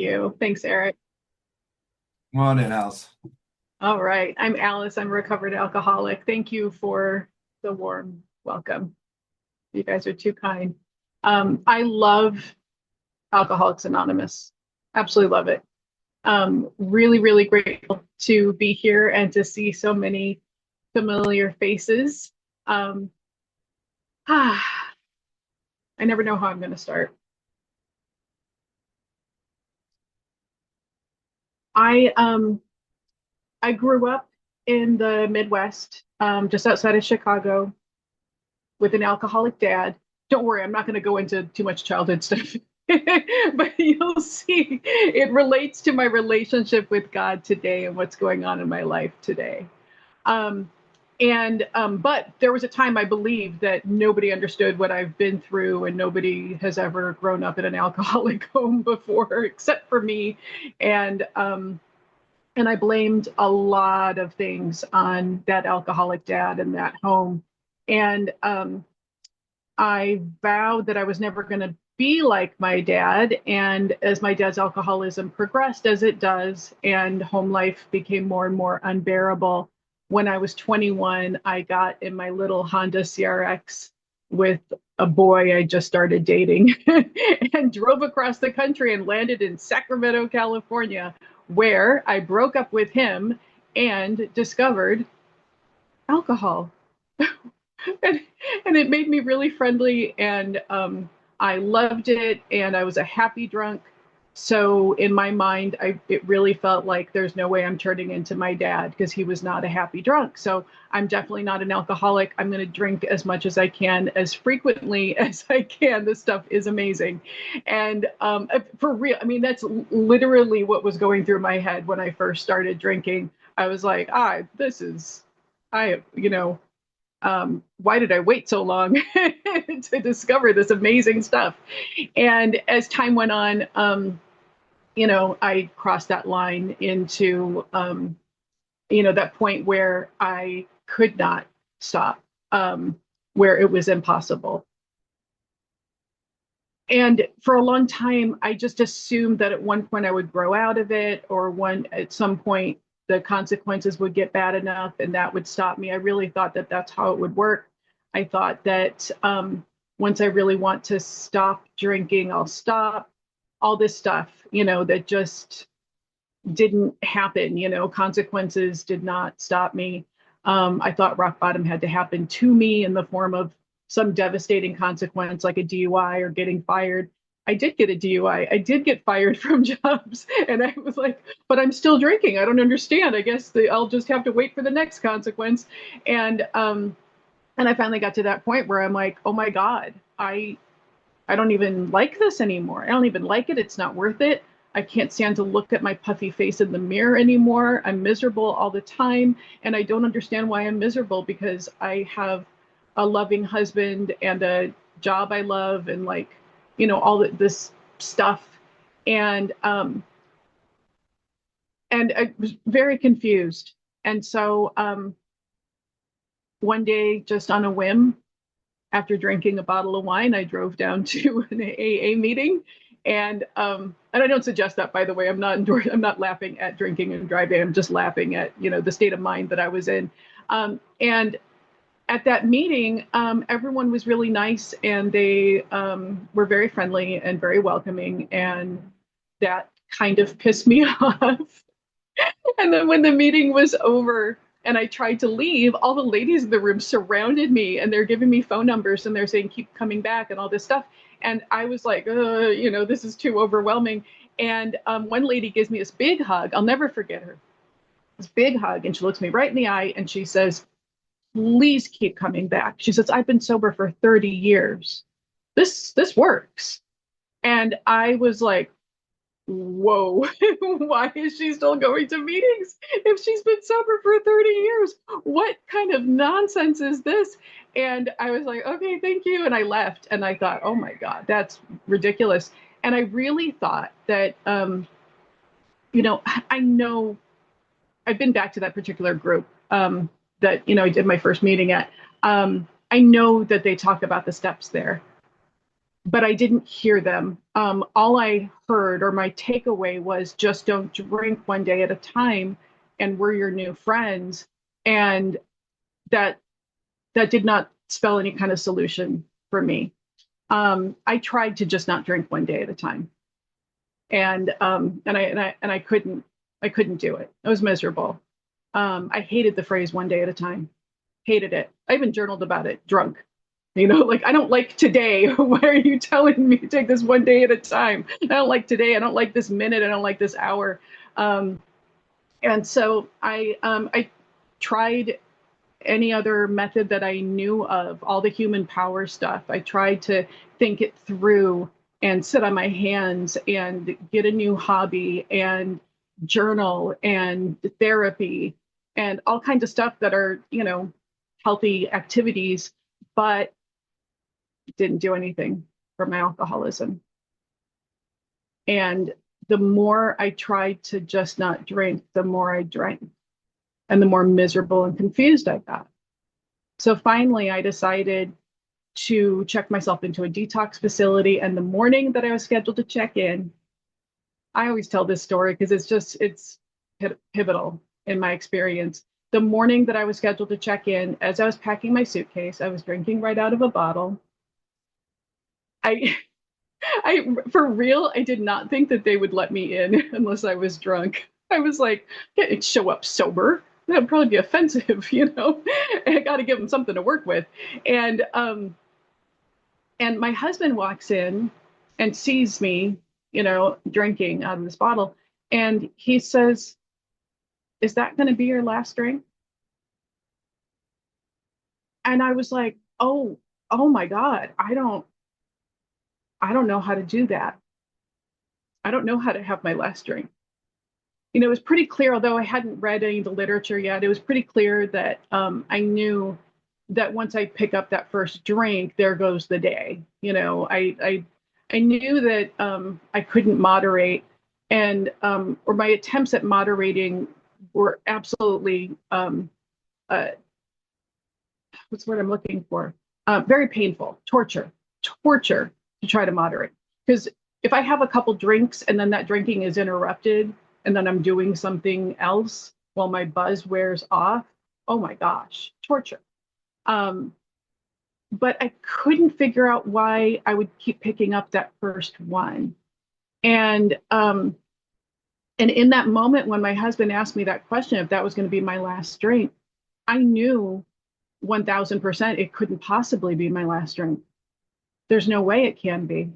You. Thanks, Eric. Come on in, Alice. All right. I'm Alice. I'm a recovered alcoholic. Thank you for the warm welcome. You guys are too kind. I love Alcoholics Anonymous. Absolutely love it. Really, really grateful to be here and to see so many familiar faces. Um, I never know how I'm going to start. I um, I grew up in the Midwest, just outside of Chicago, with an alcoholic dad. Don't worry, I'm not going to go into too much childhood stuff, but you'll see it relates to my relationship with God today and what's going on in my life today. Um, but there was a time I believed that nobody understood what I've been through, and nobody has ever grown up in an alcoholic home before, except for me. And and I blamed a lot of things on that alcoholic dad and that home. And I vowed that I was never going to be like my dad. And as my dad's alcoholism progressed, as it does, and home life became more and more unbearable, when I was 21, I got in my little Honda CRX with a boy I just started dating and drove across the country and landed in Sacramento, California, where I broke up with him and discovered alcohol. and, and it made me really friendly, and I loved it, and I was a happy drunk. So in my mind, it really felt like there's no way I'm turning into my dad because he was not a happy drunk. So I'm definitely not an alcoholic. I'm going to drink as much as I can, as frequently as I can. This stuff is amazing. And for real, I mean, that's literally what was going through my head when I first started drinking. I was like, this is, why did I wait so long to discover this amazing stuff? And as time went on, I crossed that line into, that point where I could not stop, where it was impossible. And for a long time, I just assumed that at one point I would grow out of it, or at some point the consequences would get bad enough and that would stop me. I really thought that that's how it would work. I thought that once I really want to stop drinking, I'll stop. All this stuff, that just didn't happen. Consequences did not stop me. I thought rock bottom had to happen to me in the form of some devastating consequence, like a DUI or getting fired. I did get a DUI. I did get fired from jobs, and I was like, but I'm still drinking. I don't understand. I guess I'll just have to wait for the next consequence. And and I finally got to that point where I'm like, oh my God, I don't even like this anymore. I don't even like it. It's not worth it. I can't stand to look at my puffy face in the mirror anymore. I'm miserable all the time. And I don't understand why I'm miserable, because I have a loving husband and a job I love, and like, all this stuff. And I was very confused. And so one day, just on a whim, after drinking a bottle of wine, I drove down to an AA meeting, and I don't suggest that, by the way. I'm not laughing at drinking and driving. I'm just laughing at the state of mind that I was in. And at that meeting, everyone was really nice, and they were very friendly and very welcoming, and that kind of pissed me off. And then when the meeting was over and I tried to leave, all the ladies in the room surrounded me, and they're giving me phone numbers, and they're saying, keep coming back and all this stuff. And I was like, this is too overwhelming. And one lady gives me this big hug. I'll never forget her. This big hug. And she looks me right in the eye and she says, please keep coming back. She says, I've been sober for 30 years. This works. And I was like, whoa, why is she still going to meetings if she's been sober for 30 years? What kind of nonsense is this? And I was like, okay, thank you. And I left, and I thought, oh my God, that's ridiculous. And I really thought that, I know I've been back to that particular group that, I did my first meeting at. I know that they talk about the steps there. but I didn't hear them. All I heard or my takeaway was just don't drink one day at a time, and we're your new friends. And that that did not spell any kind of solution for me. I tried to just not drink one day at a time, and I couldn't do it. I was miserable. I hated the phrase one day at a time. Hated it. I even journaled about it, drunk. Like I don't like today. Why are you telling me to take this one day at a time? I don't like today. I don't like this minute. I don't like this hour. Um, and so I tried any other method that I knew of, all the human power stuff. I tried to think it through and sit on my hands and get a new hobby and journal and therapy and all kinds of stuff that are, healthy activities, but didn't do anything for my alcoholism. And the more I tried to just not drink, the more I drank and the more miserable and confused I got. So finally, I decided to check myself into a detox facility. And the morning that I was scheduled to check in, I always tell this story because it's pivotal in my experience. The morning that I was scheduled to check in, as I was packing my suitcase, I was drinking right out of a bottle. I, for real, I did not think that they would let me in unless I was drunk. I was like, can't show up sober. That'd probably be offensive, I got to give them something to work with. And my husband walks in and sees me, drinking out of this bottle. And he says, "Is that going to be your last drink?" And I was like, oh my God, I don't know how to do that. I don't know how to have my last drink. It was pretty clear, although I hadn't read any of the literature yet, it was pretty clear that I knew that once I pick up that first drink, there goes the day. I knew that I couldn't moderate, and or my attempts at moderating were absolutely what's the word I'm looking for? Very painful, torture to try to moderate. Because if I have a couple drinks and then that drinking is interrupted, and then I'm doing something else while my buzz wears off, oh my gosh, torture. Um, but I couldn't figure out why I would keep picking up that first one. And and in that moment when my husband asked me that question, if that was going to be my last drink, I knew 1000% it couldn't possibly be my last drink. There's no way it can be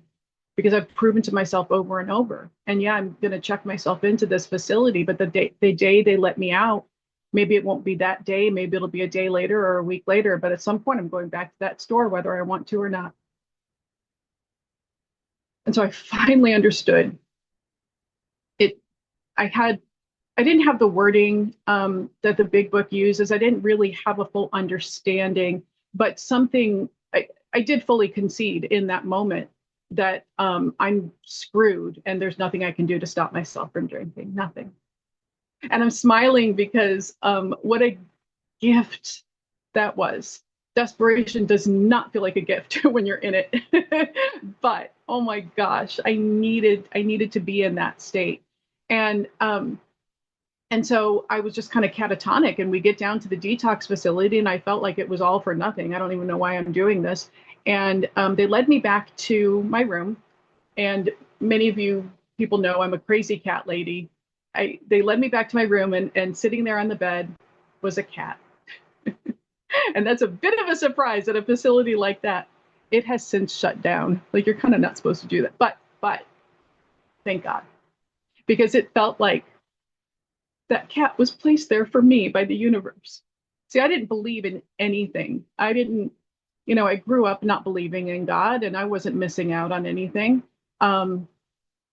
because I've proven to myself over and over. And yeah, I'm going to check myself into this facility, but the day they let me out, maybe it won't be that day. Maybe it'll be a day later or a week later. But at some point, I'm going back to that store, whether I want to or not. And so I finally understood it. I had I didn't have the wording that the big book uses. I didn't really have a full understanding, but I did fully concede in that moment that I'm screwed and there's nothing I can do to stop myself from drinking. Nothing. And I'm smiling because what a gift that was. Desperation does not feel like a gift when you're in it. But oh my gosh, I needed to be in that state. And and so I was just kind of catatonic. And we get down to the detox facility, and I felt like it was all for nothing. I don't even know why I'm doing this. And they led me back to my room. And many of you people know I'm a crazy cat lady. They led me back to my room, and sitting there on the bed was a cat. And that's a bit of a surprise at a facility like that. It has since shut down. Like you're kind of not supposed to do that. But thank God. Because it felt like that cat was placed there for me by the universe. See, I didn't believe in anything. I didn't, I grew up not believing in God, and I wasn't missing out on anything.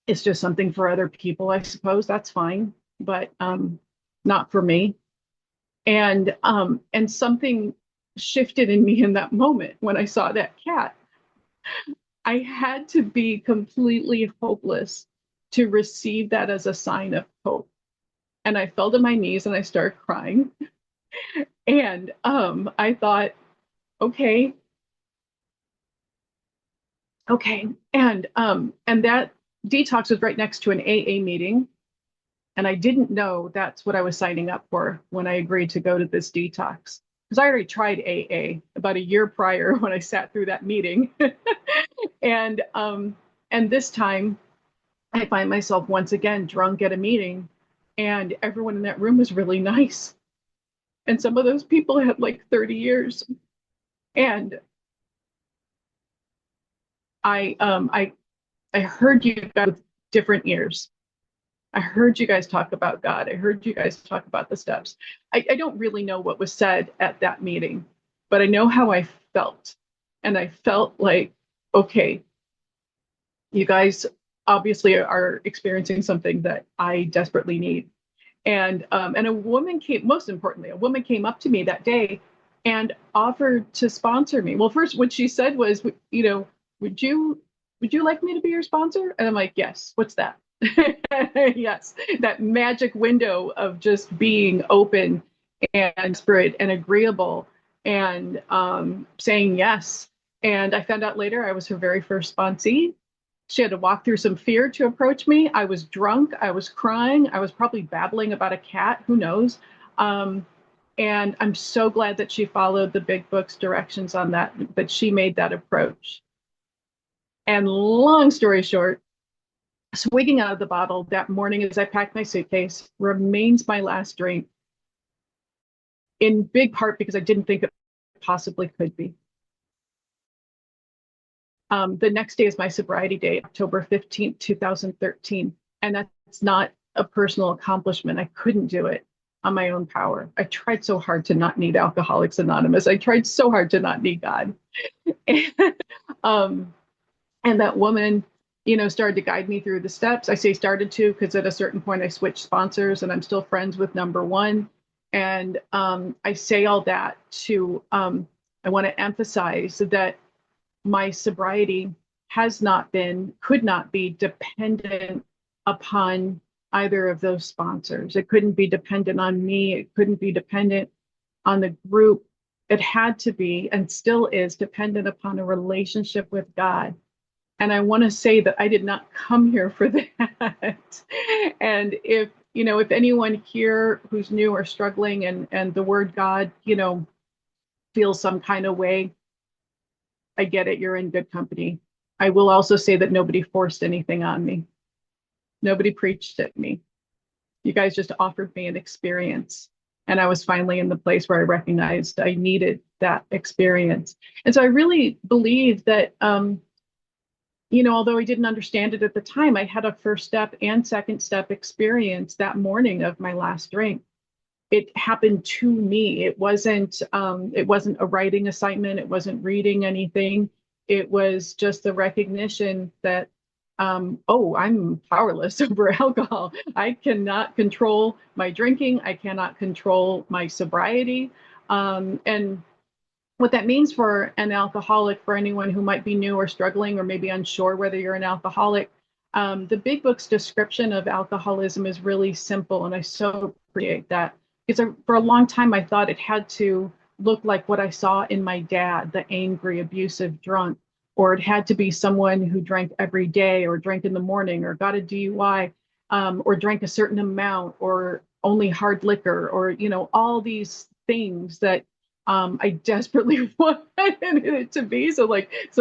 It's just something for other people, I suppose. That's fine, but not for me. And something shifted in me in that moment when I saw that cat. I had to be completely hopeless to receive that as a sign of hope. And I fell to my knees and I started crying. And I thought, okay, Okay. And that detox was right next to an AA meeting. And I didn't know that's what I was signing up for when I agreed to go to this detox. Because I already tried AA about a year prior when I sat through that meeting. and and this time I find myself once again drunk at a meeting, and everyone in that room was really nice. And some of those people had like 30 years. And I um I I heard you guys with different ears. I heard you guys talk about God. I heard you guys talk about the steps. I don't really know what was said at that meeting, but I know how I felt. And I felt like, okay, you guys obviously are experiencing something that I desperately need. And a woman came, most importantly, a woman came up to me that day and offered to sponsor me. Well, first, what she said was, would you like me to be your sponsor? And I'm like, yes. What's that? Yes, that magic window of just being open and spirit and agreeable and saying yes. And I found out later I was her very first sponsee. She had to walk through some fear to approach me. I was drunk. I was crying. I was probably babbling about a cat. Who knows? Um, and I'm so glad that she followed the big book's directions on that, that she made that approach. And long story short, swigging out of the bottle that morning as I packed my suitcase remains my last drink, in big part because I didn't think it possibly could be. The next day is my sobriety date, October 15th, 2013. And that's not a personal accomplishment. I couldn't do it on my own power. I tried so hard to not need Alcoholics Anonymous. I tried so hard to not need God. And, um, and that woman, started to guide me through the steps. I say started to because at a certain point I switched sponsors and I'm still friends with number one. And I say all that to, I want to emphasize that my sobriety has not been, could not be dependent upon either of those sponsors. It couldn't be dependent on me. It couldn't be dependent on the group. It had to be and still is dependent upon a relationship with God. And I want to say that I did not come here for that. And if anyone here who's new or struggling and the word God, feels some kind of way, I get it. You're in good company. I will also say that nobody forced anything on me. Nobody preached at me. You guys just offered me an experience. And I was finally in the place where I recognized I needed that experience. And so I really believe that, although I didn't understand it at the time, I had a first step and second step experience that morning of my last drink. It happened to me. It wasn't a writing assignment. It wasn't reading anything. It was just the recognition that, oh, I'm powerless over alcohol. I cannot control my drinking. I cannot control my sobriety. And what that means for an alcoholic, for anyone who might be new or struggling or maybe unsure whether you're an alcoholic, the big book's description of alcoholism is really simple. And I so appreciate that. Because for a long time, I thought it had to look like what I saw in my dad, the angry, abusive drunk, or it had to be someone who drank every day or drank in the morning or got a DUI, or drank a certain amount or only hard liquor or, all these things that I desperately wanted it to be. So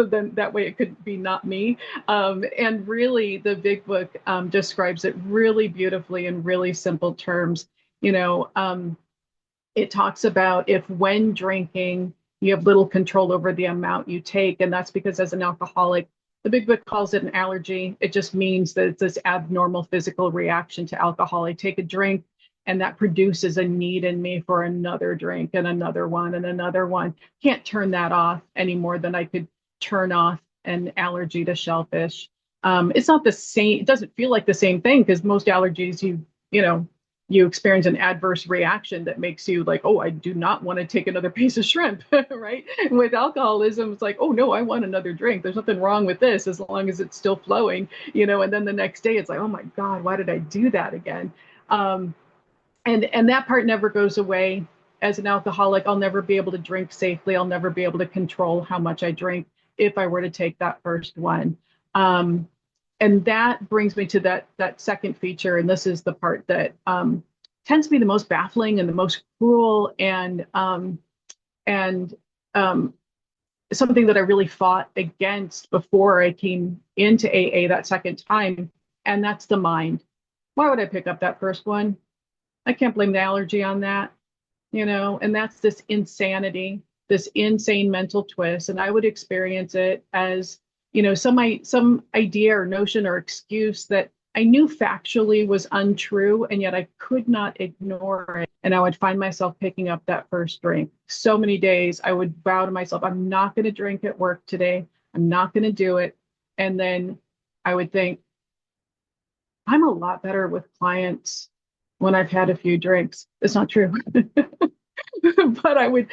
then that way it could be not me. And really, the big book describes it really beautifully in really simple terms. It talks about if when drinking, you have little control over the amount you take. And that's because as an alcoholic, the big book calls it an allergy. It just means that it's this abnormal physical reaction to alcohol. I take a drink and that produces a need in me for another drink and another one and another one. Can't turn that off any more than I could turn off an allergy to shellfish. It's not the same. It doesn't feel like the same thing because most allergies, you experience an adverse reaction that makes you like, oh, I do not want to take another piece of shrimp, right? With alcoholism, it's like, oh no, I want another drink. There's nothing wrong with this as long as it's still flowing, and then the next day it's like, oh my God, why did I do that again? And that part never goes away. As an alcoholic, I'll never be able to drink safely. I'll never be able to control how much I drink. if I were to take that first one. Um, and that brings me to that second feature, and this is the part that tends to be the most baffling and the most cruel, and um, something that I really fought against before I came into AA that second time, and that's the mind. Why would I pick up that first one? I can't blame the allergy on that, and that's this insanity, this insane mental twist. And I would experience it as, some idea or notion or excuse that I knew factually was untrue, and yet I could not ignore it. And I would find myself picking up that first drink. So many days I would vow to myself, I'm not going to drink at work today. I'm not going to do it. And then I would think, I'm a lot better with clients when I've had a few drinks. It's not true. but I would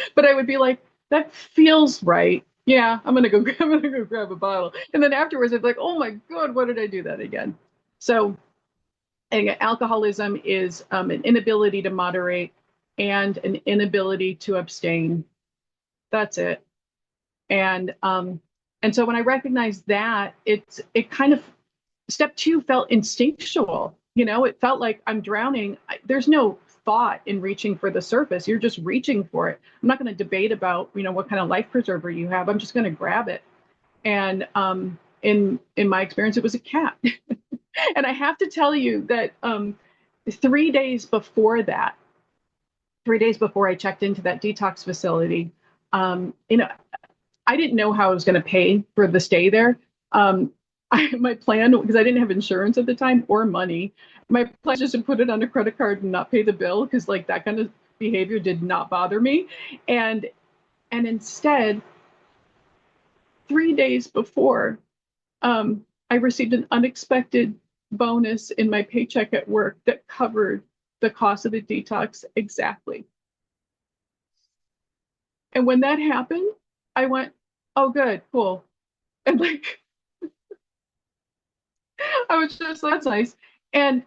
be like, that feels right. Yeah, I'm gonna go grab a bottle. And then afterwards I'd be like, oh my God, why did I do that again? So again, alcoholism is an inability to moderate and an inability to abstain. That's it. And so when I recognized that, it kind of, step two felt instinctual. It felt like I'm drowning. There's no thought in reaching for the surface. You're just reaching for it. I'm not going to debate about, what kind of life preserver you have. I'm just going to grab it. And in my experience, it was a cat. And I have to tell you that 3 days before that, 3 days before I checked into that detox facility, um, you know, I didn't know how I was going to pay for the stay there. My plan, because I didn't have insurance at the time or money, my plan was just to put it on a credit card and not pay the bill, because like that kind of behavior did not bother me. And instead, 3 days before, I received an unexpected bonus in my paycheck at work that covered the cost of the detox exactly. And when that happened, I went, oh, good, cool. And like, I was just, that's nice. And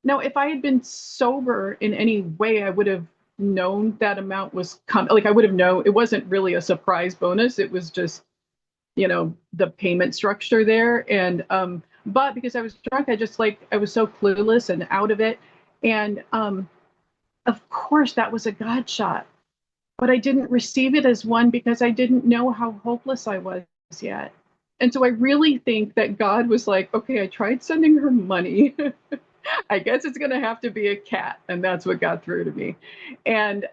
now, if I had been sober in any way, I would have known that amount was coming. Like, I would have known it wasn't really a surprise bonus. It was just, the payment structure there. And, but because I was drunk, I was so clueless and out of it. And of course, that was a God shot. But I didn't receive it as one because I didn't know how hopeless I was yet. And so I really think that God was like, okay, I tried sending her money. I guess it's going to have to be a cat. And that's what got through to me. And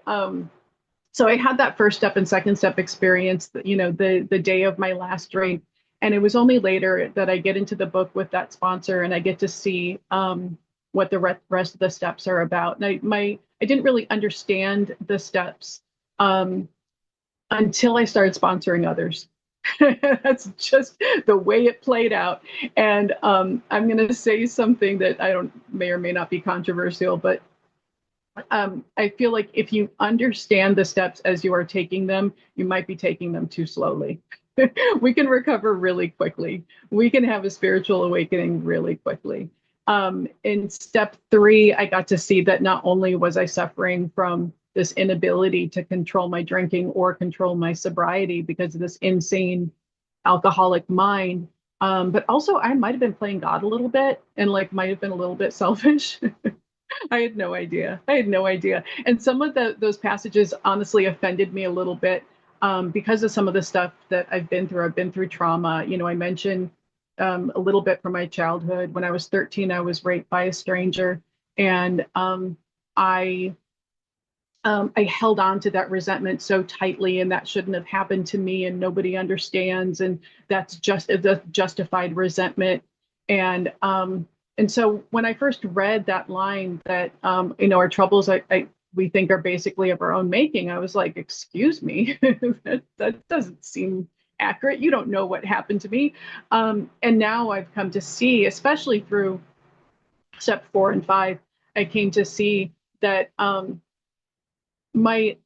so I had that first step and second step experience, the day of my last drink. And it was only later that I get into the book with that sponsor and I get to see what the rest of the steps are about. And I didn't really understand the steps until I started sponsoring others. That's just the way it played out. And I'm going to say something that may or may not be controversial, but I feel like if you understand the steps as you are taking them, you might be taking them too slowly. We can recover really quickly. We can have a spiritual awakening really quickly. In step three, I got to see that not only was I suffering from this inability to control my drinking or control my sobriety because of this insane alcoholic mind, but also I might have been playing God a little bit and like might have been a little bit selfish. I had no idea. I had no idea. And some of those passages honestly offended me a little bit because of some of the stuff that I've been through. I've been through trauma. I mentioned a little bit from my childhood. When I was 13, I was raped by a stranger, and I held on to that resentment so tightly, and that shouldn't have happened to me, and nobody understands, and that's just the justified resentment. And so when I first read that line that our troubles we think are basically of our own making, I was like, excuse me, that doesn't seem accurate. You don't know what happened to me. And now I've come to see, especially through step 4 and 5, I came to see that my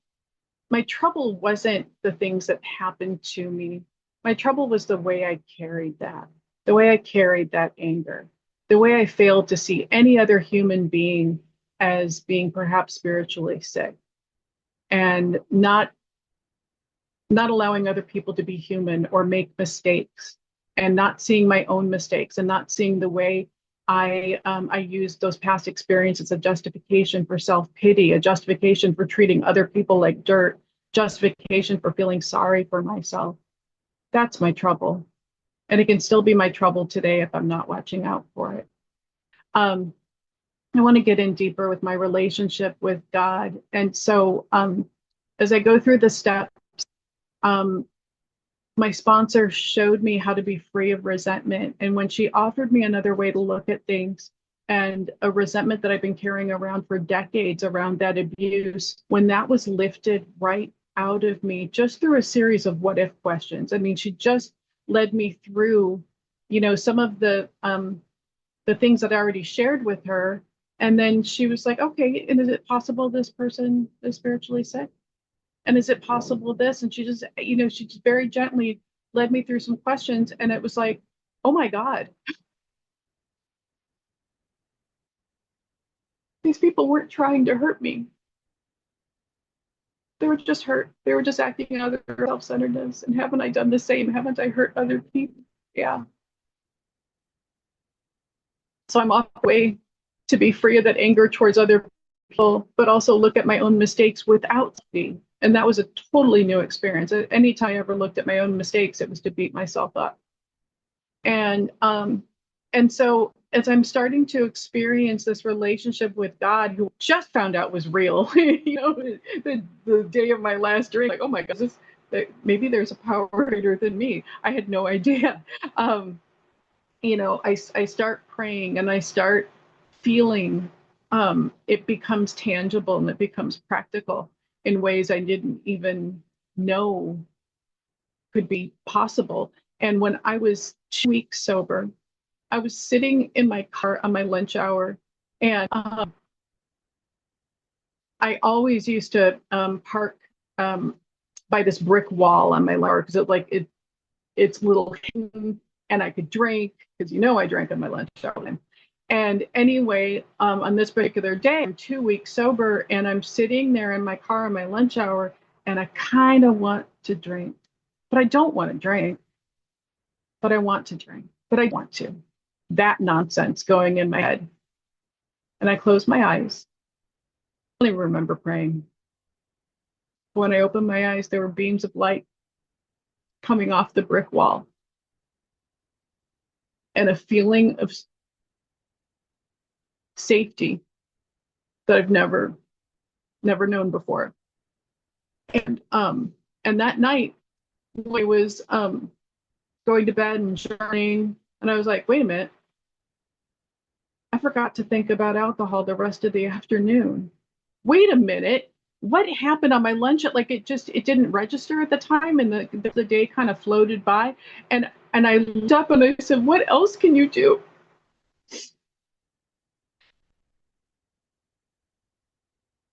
trouble wasn't the things that happened to me. My trouble was the way I carried that, the way I carried that anger, the way I failed to see any other human being as being perhaps spiritually sick, and not not allowing other people to be human or make mistakes, and not seeing my own mistakes, and not seeing the way I used those past experiences as a justification for self-pity, a justification for treating other people like dirt, justification for feeling sorry for myself. That's my trouble. And it can still be my trouble today if I'm not watching out for it. Um, I want to get in deeper with my relationship with God. And so as I go through the steps, um, my sponsor showed me how to be free of resentment. And when she offered me another way to look at things, and a resentment that I've been carrying around for decades around that abuse, when that was lifted right out of me, just through a series of what if questions. I mean, she just led me through, some of the things that I already shared with her. And then she was like, okay, and is it possible this person is spiritually sick? And is it possible this? And she just, she just very gently led me through some questions. And it was like, oh my God, these people weren't trying to hurt me. They were just hurt. They were just acting out of their self-centeredness. And haven't I done the same? Haven't I hurt other people? Yeah. So I'm off the way to be free of that anger towards other people, but also look at my own mistakes without me. And that was a totally new experience. Anytime I ever looked at my own mistakes, it was to beat myself up. And so as I'm starting to experience this relationship with God, who just found out was real, the day of my last drink, like, oh my God, maybe there's a power greater than me. I had no idea. I start praying and I start feeling it becomes tangible and it becomes practical in ways I didn't even know could be possible. And when I was 2 weeks sober, I was sitting in my car on my lunch hour, and I always used to park by this brick wall on my lunch because it's little hidden, and I could drink because I drank on my lunch hour. And anyway, on this particular day, I'm 2 weeks sober, and I'm sitting there in my car on my lunch hour, and I kind of want to drink, but I don't want to drink, but I want to drink, but I want to. That nonsense going in my head. And I closed my eyes. I don't even remember praying. When I opened my eyes, there were beams of light coming off the brick wall, and a feeling of safety that I've never known before. And that night, I was going to bed and journaling, and I was like, wait a minute, I forgot to think about alcohol the rest of the afternoon. Wait a minute, what happened on my lunch? It didn't register at the time, and the day kind of floated by. And I looked up and I said, what else can you do?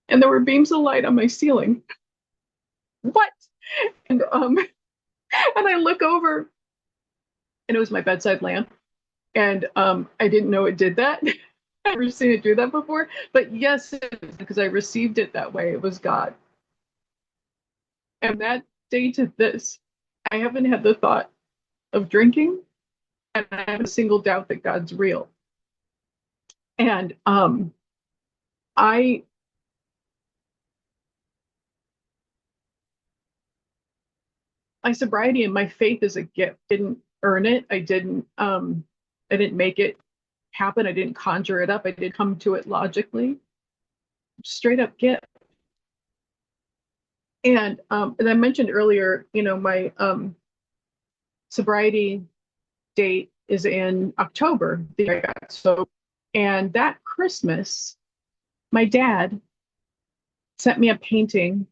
And there were beams of light on my ceiling. What? And and I look over, and it was my bedside lamp. And I didn't know it did that. I've never seen it do that before. But yes, it is, because I received it that way. It was God. And that day to this, I haven't had the thought of drinking, and I have a single doubt that God's real. And I my sobriety and my faith is a gift. I didn't earn it. I didn't make it happen. I didn't conjure it up. I didn't come to it logically. Straight up gift. And as I mentioned earlier, my sobriety date is in October. The year I got so, and that Christmas, my dad sent me a painting,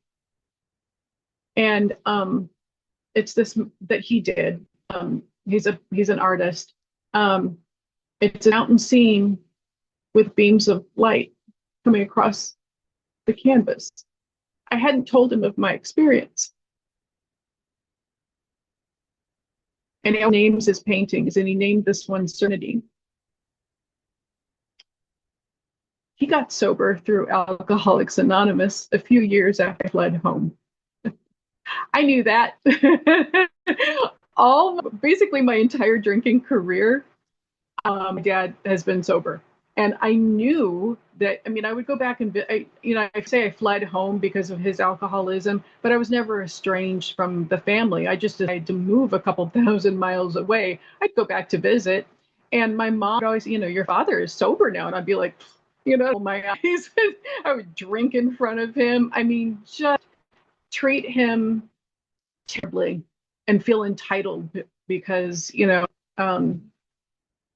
and it's this that he did. He's an artist. It's a mountain scene with beams of light coming across the canvas. I hadn't told him of my experience. And he names his paintings, and he named this one Serenity. He got sober through Alcoholics Anonymous a few years after I fled home. I knew that. Basically my entire drinking career, my dad has been sober. And I knew that, I mean, I would go back and, I say I fled home because of his alcoholism, but I was never estranged from the family. I just decided to move a couple thousand miles away. I'd go back to visit. And my mom would always, your father is sober now. And I'd be like, my eyes. I would drink in front of him. I mean, just treat him terribly and feel entitled because,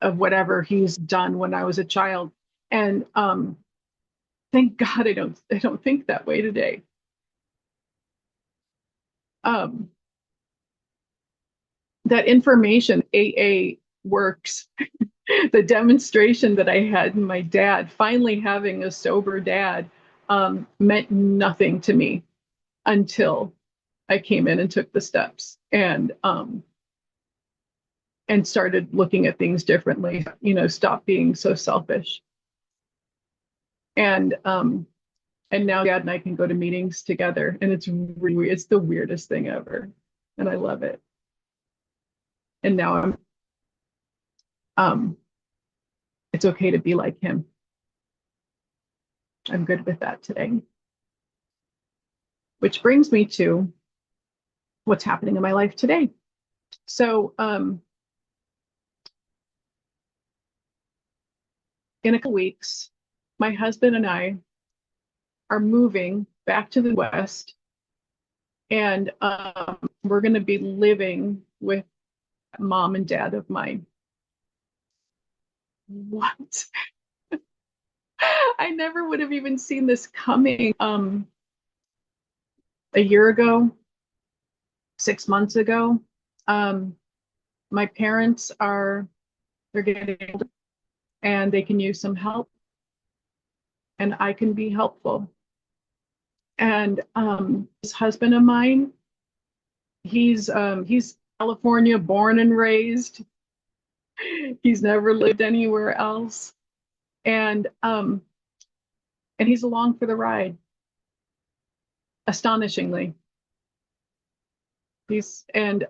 of whatever he's done when I was a child. And thank God I don't think that way today. Um, that information, AA works. The demonstration that I had in my dad, finally having a sober dad, meant nothing to me until I came in and took the steps and started looking at things differently. Stop being so selfish. And now dad and I can go to meetings together, and it's the weirdest thing ever, and I love it. And now um it's okay to be like him. I'm good with that today. Which brings me to what's happening in my life today. So in a couple weeks, my husband and I are moving back to the West, and we're going to be living with mom and dad of mine. What? I never would have even seen this coming a year ago, 6 months ago. My parents they're getting older and they can use some help, and I can be helpful. And this husband of mine, he's California born and raised. He's never lived anywhere else. And he's along for the ride, astonishingly. He's and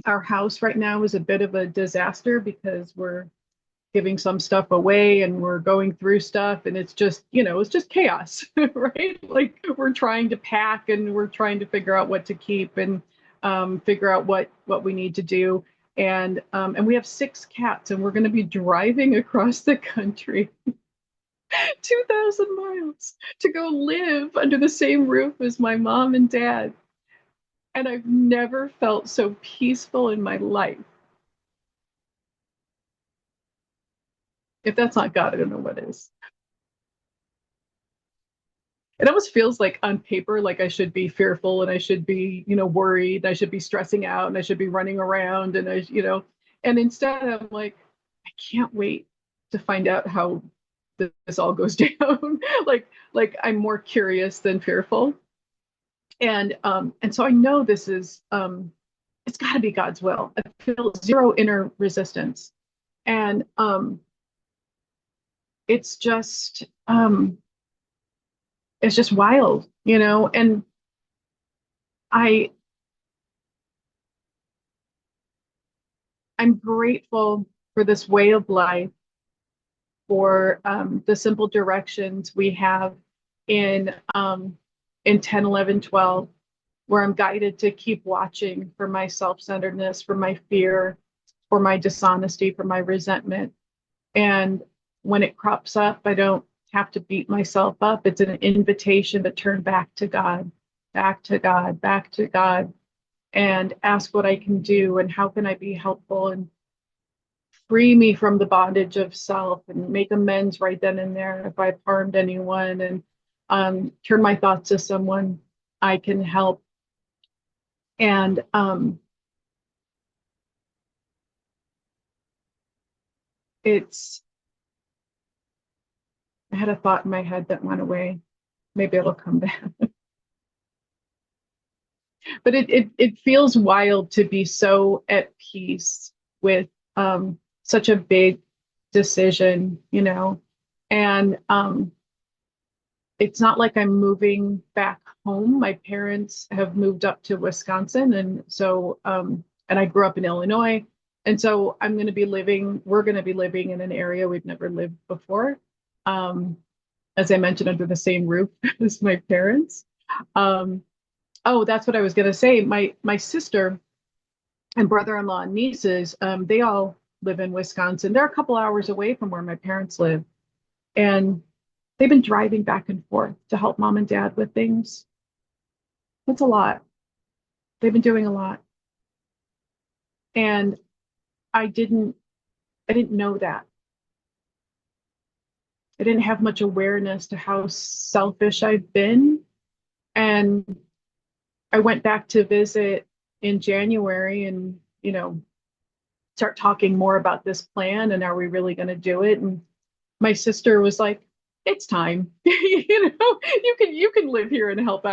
Our house right now is a bit of a disaster because we're giving some stuff away and we're going through stuff, and it's just chaos. Right? Like, we're trying to pack and we're trying to figure out what to keep and figure out what we need to do. And we have 6 cats, and we're going to be driving across the country 2,000 miles to go live under the same roof as my mom and dad. And I've never felt so peaceful in my life. If that's not God, I don't know what is. It almost feels like on paper, like I should be fearful and I should be, worried. I should be stressing out and I should be running around and instead I'm like, I can't wait to find out how this all goes down. like I'm more curious than fearful. And so I know this is it's got to be God's will. I feel zero inner resistance. And it's just it's just wild, and I I'm grateful for this way of life, for the simple directions we have in 10, 11, 12, where I'm guided to keep watching for my self-centeredness, for my fear, for my dishonesty, for my resentment. And when it crops up, I don't have to beat myself up. It's an invitation to turn back to God, back to God, back to God, and ask what I can do and how can I be helpful and free me from the bondage of self and make amends right then and there if I've harmed anyone, and turn my thoughts to someone I can help. And it's I had a thought in my head that went away. Maybe it'll come back. But it feels wild to be so at peace with such a big decision, and it's not like I'm moving back home. My parents have moved up to Wisconsin, and so and I grew up in Illinois, and so we're going to be living in an area we've never lived before. Um, as I mentioned, under the same roof as my parents. Um, oh, that's what I was going to say. My sister and brother-in-law and nieces, they all live in Wisconsin. They're a couple hours away from where my parents live, and they've been driving back and forth to help mom and dad with things. That's a lot. They've been doing a lot. And I didn't I didn't know that. I didn't have much awareness to how selfish I've been. And I went back to visit in January and, start talking more about this plan and are we really going to do it? And my sister was like, it's time. You can live here and help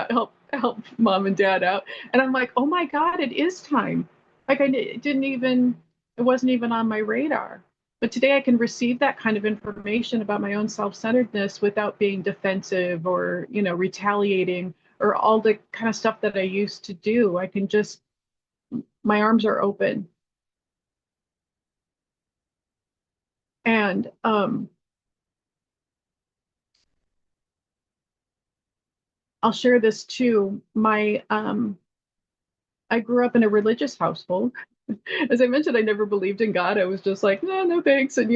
mom and dad out. And I'm like, oh my God, it is time. Like it wasn't even on my radar. But today I can receive that kind of information about my own self-centeredness without being defensive or, retaliating or all the kind of stuff that I used to do. I can just, my arms are open. And I'll share this too. I grew up in a religious household. As I mentioned, I never believed in God. I was just like, no, no thanks. And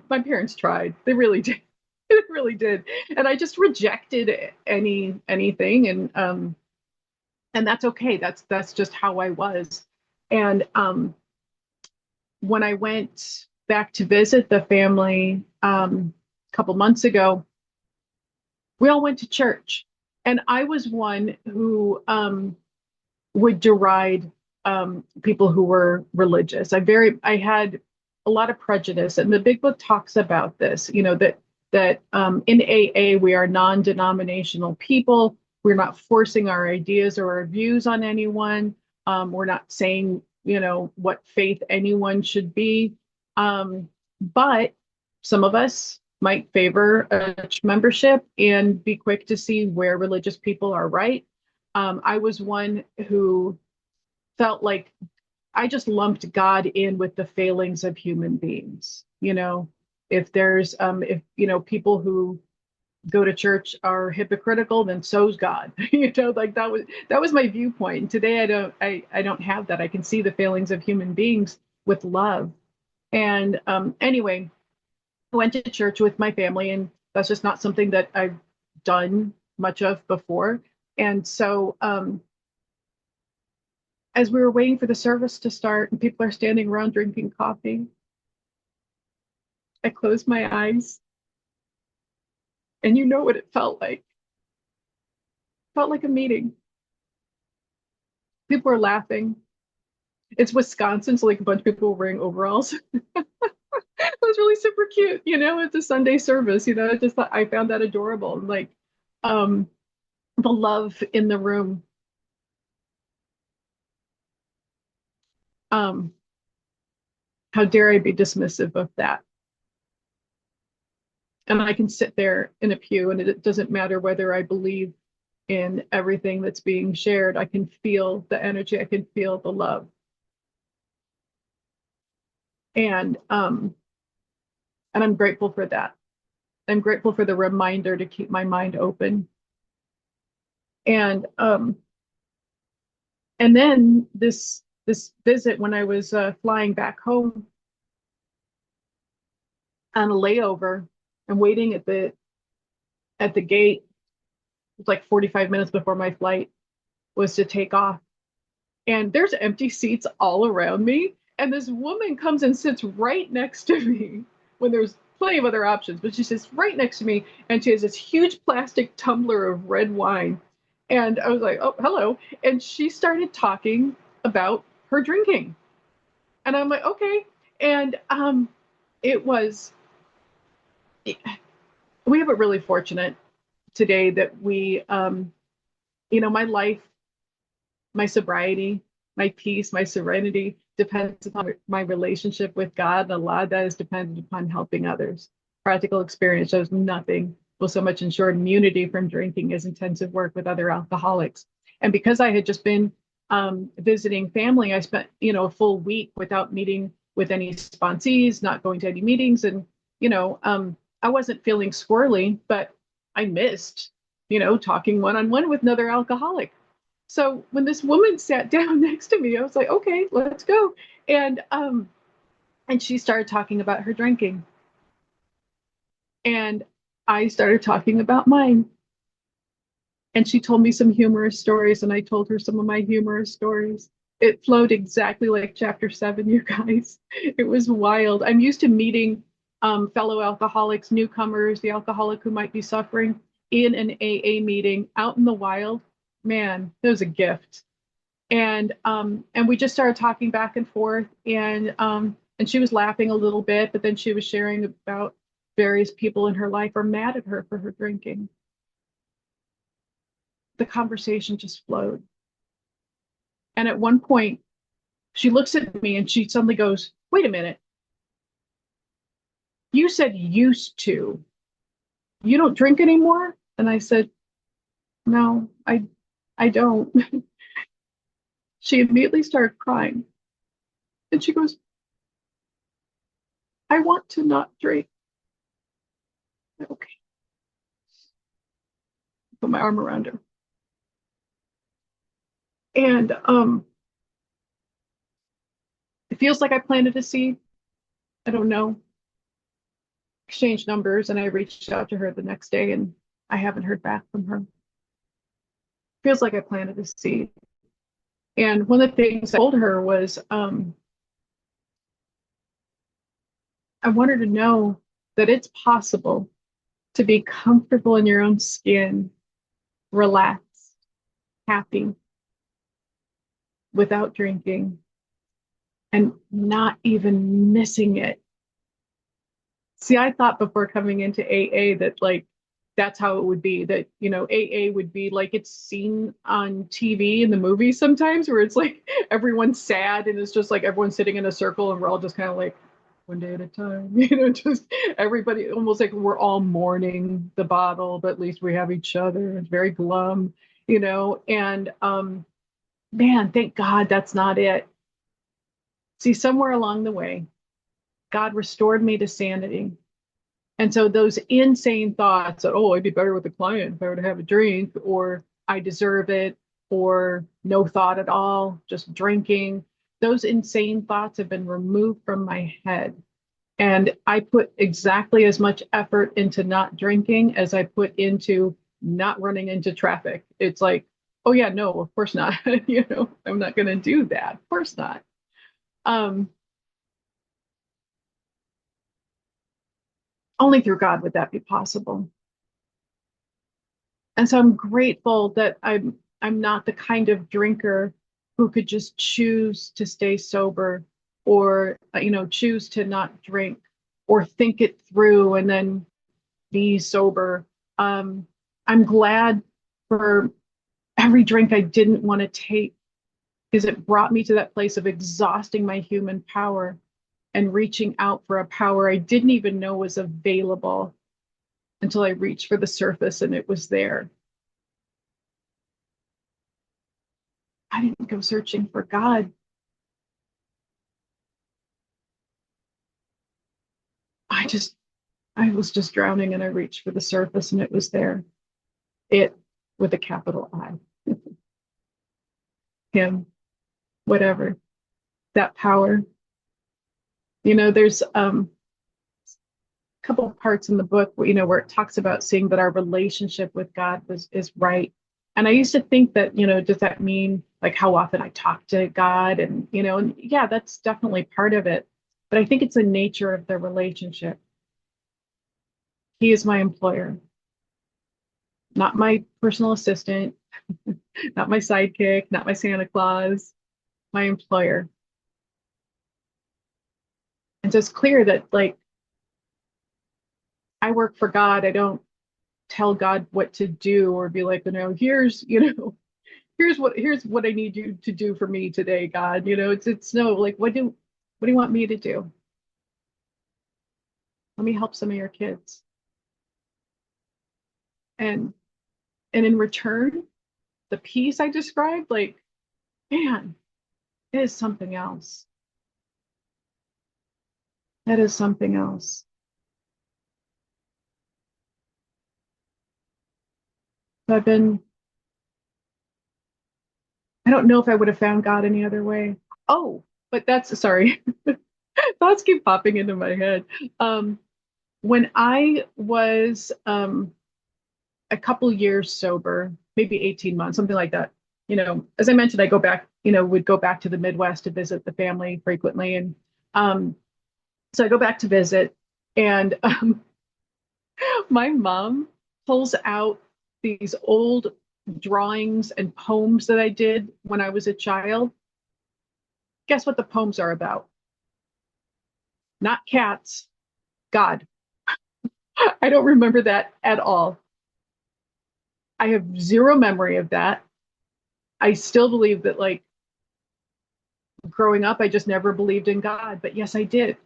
my parents tried. They really did. They really did. And I just rejected anything. And that's okay. That's just how I was. And when I went back to visit the family a couple months ago, we all went to church. And I was one who would deride people who were religious. I had a lot of prejudice, and the Big Book talks about this. That in AA we are non-denominational people. We're not forcing our ideas or our views on anyone. We're not saying what faith anyone should be. But some of us might favor a church membership and be quick to see where religious people are right. I was one who felt like I just lumped God in with the failings of human beings. If people who go to church are hypocritical, then so's God. Like that was my viewpoint. And today I don't have that. I can see the failings of human beings with love. And anyway, I went to church with my family, and that's just not something that I've done much of before. And so as we were waiting for the service to start and people are standing around drinking coffee, I closed my eyes, and you know what it felt like. It felt like a meeting. People were laughing. It's Wisconsin, so like a bunch of people were wearing overalls. It was really super cute, it's a Sunday service, I just thought I found that adorable. Like um the love in the room. Um, how dare I be dismissive of that? And I can sit there in a pew, and it doesn't matter whether I believe in everything that's being shared. I can feel the energy, I can feel the love. And I'm grateful for that. I'm grateful for the reminder to keep my mind open. And then this visit when I was flying back home on a layover and waiting at the gate. It was like 45 minutes before my flight was to take off. And there's empty seats all around me. And this woman comes and sits right next to me when there's plenty of other options, but she sits right next to me, and she has this huge plastic tumbler of red wine. And I was like, oh, hello. And she started talking about her drinking. And I'm like, okay. And it was, we have it really fortunate today that my life, my sobriety, my peace, my serenity depends upon my relationship with God. And a lot of that is dependent upon helping others. Practical experience shows nothing will so much ensure immunity from drinking is intensive work with other alcoholics. And because I had just been visiting family, I spent, a full week without meeting with any sponsees, not going to any meetings. And, I wasn't feeling squirrely, but I missed, talking one-on-one with another alcoholic. So when this woman sat down next to me, I was like, okay, let's go. And she started talking about her drinking. And I started talking about mine. And she told me some humorous stories, and I told her some of my humorous stories. It flowed exactly like chapter 7, you guys. It was wild. I'm used to meeting fellow alcoholics, newcomers, the alcoholic who might be suffering in an AA meeting out in the wild. Man, it was a gift. And we just started talking back and forth, and she was laughing a little bit, but then she was sharing about various people in her life are mad at her for her drinking. The conversation just flowed. And at one point, she looks at me and she suddenly goes, wait a minute. You said used to. You don't drink anymore? And I said, no, I don't. She immediately started crying. And she goes, I want to not drink. Okay. Put my arm around her. And it feels like I planted a seed. I don't know. Exchanged numbers, and I reached out to her the next day, and I haven't heard back from her. Feels like I planted a seed. And one of the things I told her was, I want her to know that it's possible to be comfortable in your own skin, relaxed, happy, without drinking, and not even missing it. See, I thought before coming into AA that like that's how it would be, that AA would be like it's seen on TV in the movies sometimes, where it's like everyone's sad and it's just like everyone's sitting in a circle and we're all just kind of like one day at a time, just everybody almost like we're all mourning the bottle, but at least we have each other. It's very glum, and man, thank God that's not it. See, somewhere along the way, God restored me to sanity. And so those insane thoughts that, oh, I'd be better with a client if I were to have a drink, or I deserve it, or no thought at all, just drinking, those insane thoughts have been removed from my head. And I put exactly as much effort into not drinking as I put into not running into traffic. It's like, oh yeah, no, of course not. I'm not going to do that. Of course not. Um, Only through God would that be possible. And so I'm grateful that I'm not the kind of drinker who could just choose to stay sober, or choose to not drink, or think it through and then be sober. I'm glad for every drink I didn't want to take, because it brought me to that place of exhausting my human power and reaching out for a power I didn't even know was available until I reached for the surface and it was there. I didn't go searching for God. I was just drowning and I reached for the surface and it was there. It with a capital I. Him, whatever. That power. There's a couple of parts in the book where it talks about seeing that our relationship with God is right. And I used to think that, does that mean like how often I talk to God? And yeah, that's definitely part of it. But I think it's the nature of the relationship. He is my employer, not my personal assistant, not my sidekick, not my Santa Claus, my employer. And so it's clear that like I work for God. I don't tell God what to do or be like, here's what I need you to do for me today, God. It's no, like what do you want me to do? Let me help some of your kids. And in return, the peace I described, like, man, it is something else. That is something else. So I don't know if I would have found God any other way. Oh, but that's sorry. Thoughts keep popping into my head. Um, when I was a couple years sober, maybe 18 months, something like that. As I mentioned, I go back, would go back to the Midwest to visit the family frequently. And um, so I go back to visit, and my mom pulls out these old drawings and poems that I did when I was a child. Guess what the poems are about? Not cats, God. I don't remember that at all. I have zero memory of that. I still believe that, like, growing up, I just never believed in God. But yes, I did.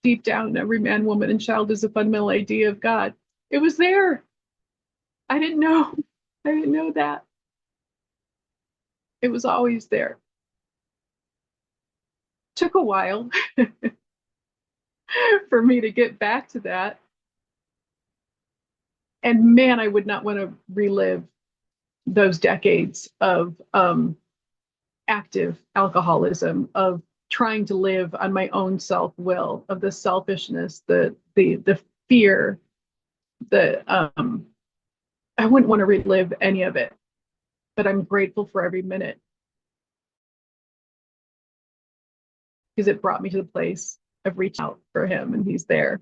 Deep down, every man, woman, and child is a fundamental idea of God. It was there. I didn't know. I didn't know that. It was always there. Took a while for me to get back to that. And man, I would not want to relive those decades of active alcoholism, of trying to live on my own self will, of the selfishness, the fear, the I wouldn't want to relive any of it, but I'm grateful for every minute because it brought me to the place of reaching out for him, and he's there.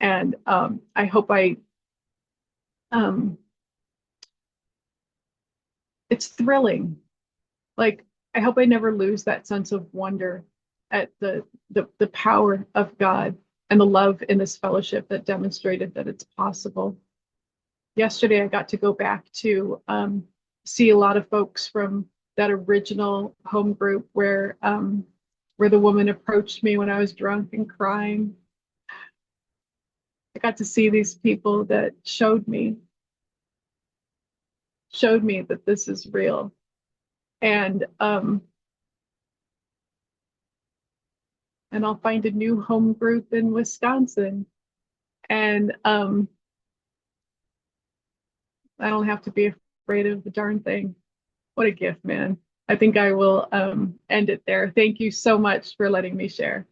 And I hope um, it's thrilling. Like, I hope I never lose that sense of wonder at the power of God and the love in this fellowship that demonstrated that it's possible. Yesterday, I got to go back to see a lot of folks from that original home group where the woman approached me when I was drunk and crying. I got to see these people that showed me that this is real. And and I'll find a new home group in Wisconsin, and I don't have to be afraid of the darn thing. What a gift, man. I think I will end it there. Thank you so much for letting me share.